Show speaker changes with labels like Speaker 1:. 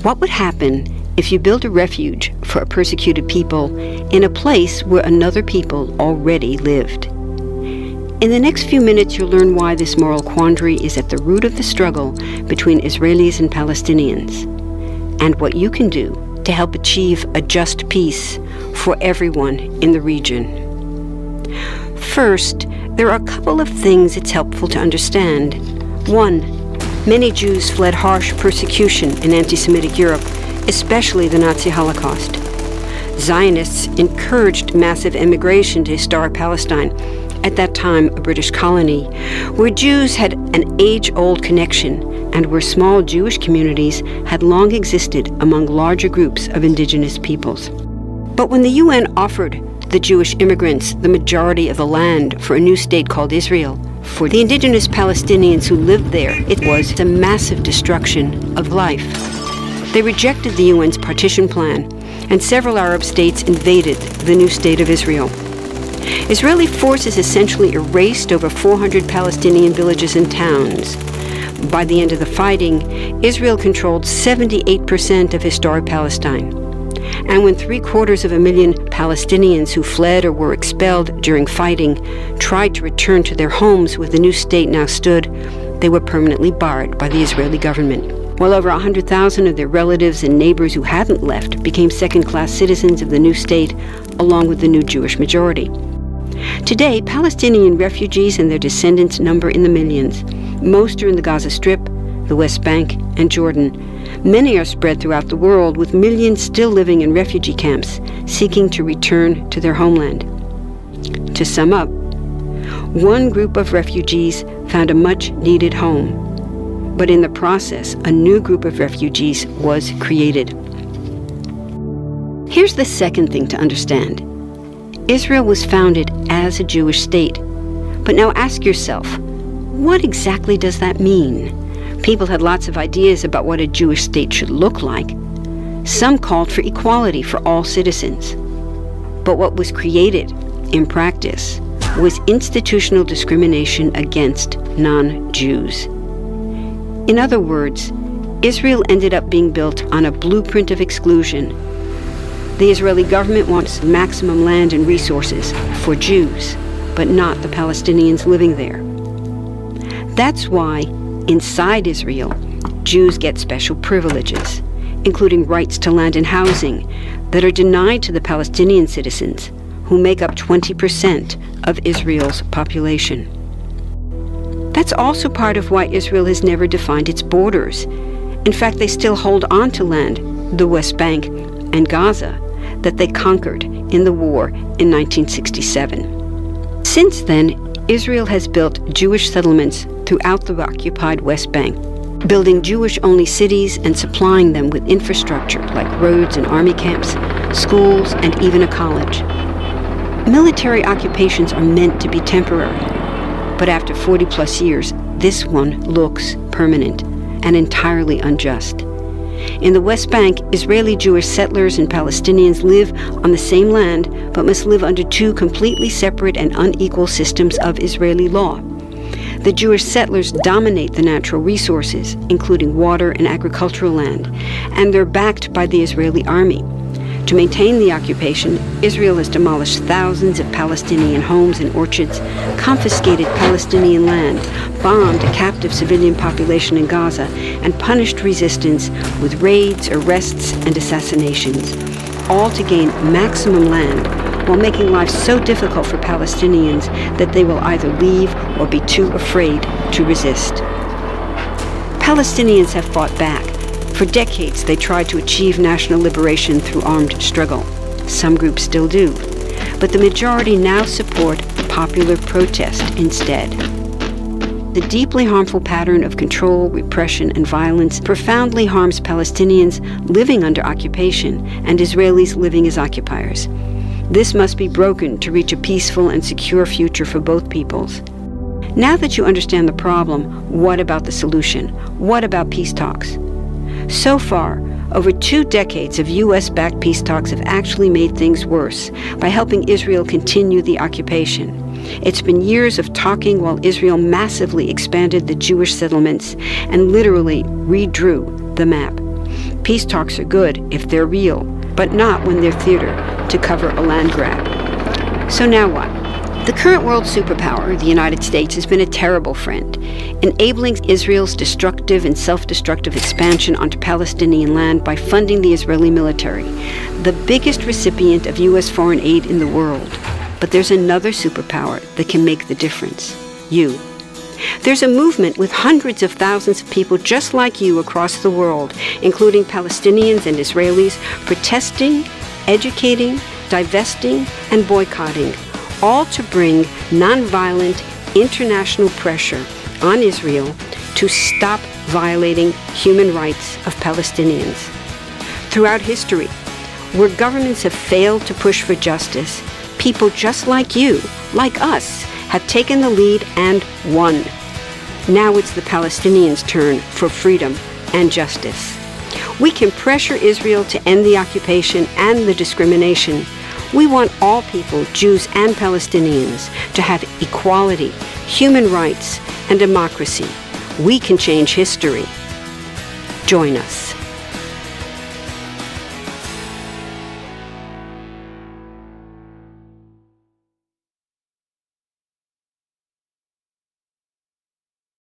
Speaker 1: What would happen if you built a refuge for a persecuted people in a place where another people already lived? In the next few minutes, you'll learn why this moral quandary is at the root of the struggle between Israelis and Palestinians, and what you can do to help achieve a just peace for everyone in the region. First, there are a couple of things it's helpful to understand. One, many Jews fled harsh persecution in anti-Semitic Europe, especially the Nazi Holocaust. Zionists encouraged massive immigration to historic Palestine, at that time a British colony, where Jews had an age-old connection and where small Jewish communities had long existed among larger groups of indigenous peoples. But when the UN offered the Jewish immigrants the majority of the land for a new state called Israel, for the indigenous Palestinians who lived there, it was a massive destruction of life. They rejected the UN's partition plan, and several Arab states invaded the new state of Israel. Israeli forces essentially erased over 400 Palestinian villages and towns. By the end of the fighting, Israel controlled 78% of historic Palestine. And when 750,000 Palestinians who fled or were expelled during fighting tried to return to their homes where the new state now stood, they were permanently barred by the Israeli government. While over 100,000 of their relatives and neighbors who hadn't left became second-class citizens of the new state, along with the new Jewish majority. Today, Palestinian refugees and their descendants number in the millions. Most are in the Gaza Strip, the West Bank, and Jordan. Many are spread throughout the world, with millions still living in refugee camps, seeking to return to their homeland. To sum up, one group of refugees found a much-needed home, but in the process, a new group of refugees was created. Here's the second thing to understand. Israel was founded as a Jewish state. But now ask yourself, what exactly does that mean? People had lots of ideas about what a Jewish state should look like. Some called for equality for all citizens. But what was created, in practice, was institutional discrimination against non-Jews. In other words, Israel ended up being built on a blueprint of exclusion. The Israeli government wants maximum land and resources for Jews, but not the Palestinians living there. That's why, inside Israel, Jews get special privileges, including rights to land and housing, that are denied to the Palestinian citizens, who make up 20% of Israel's population. That's also part of why Israel has never defined its borders. In fact, they still hold on to land, the West Bank and Gaza, that they conquered in the war in 1967. Since then, Israel has built Jewish settlements throughout the occupied West Bank, building Jewish-only cities and supplying them with infrastructure like roads and army camps, schools, and even a college. Military occupations are meant to be temporary, but after 40-plus years, this one looks permanent and entirely unjust. In the West Bank, Israeli Jewish settlers and Palestinians live on the same land, but must live under two completely separate and unequal systems of Israeli law. The Jewish settlers dominate the natural resources, including water and agricultural land, and they're backed by the Israeli army. To maintain the occupation, Israel has demolished thousands of Palestinian homes and orchards, confiscated Palestinian land, bombed a captive civilian population in Gaza, and punished resistance with raids, arrests, and assassinations, all to gain maximum land, while making life so difficult for Palestinians that they will either leave or be too afraid to resist. Palestinians have fought back. For decades, they tried to achieve national liberation through armed struggle. Some groups still do. But the majority now support popular protest instead. The deeply harmful pattern of control, repression, and violence profoundly harms Palestinians living under occupation and Israelis living as occupiers. This must be broken to reach a peaceful and secure future for both peoples. Now that you understand the problem, what about the solution? What about peace talks? So far, over 2 decades of U.S.-backed peace talks have actually made things worse by helping Israel continue the occupation. It's been years of talking while Israel massively expanded the Jewish settlements and literally redrew the map. Peace talks are good if they're real, but not when they're theater to cover a land grab. So now what? The current world superpower, the United States, has been a terrible friend, enabling Israel's destructive and self-destructive expansion onto Palestinian land by funding the Israeli military, the biggest recipient of U.S. foreign aid in the world. But there's another superpower that can make the difference: you. There's a movement with hundreds of thousands of people just like you across the world, including Palestinians and Israelis, protesting, educating, divesting, and boycotting, all to bring nonviolent international pressure on Israel to stop violating human rights of Palestinians. Throughout history, where governments have failed to push for justice, people just like you, like us, have taken the lead and won. Now it's the Palestinians' turn for freedom and justice. We can pressure Israel to end the occupation and the discrimination. We want all people, Jews and Palestinians, to have equality, human rights, and democracy. We can change history. Join us.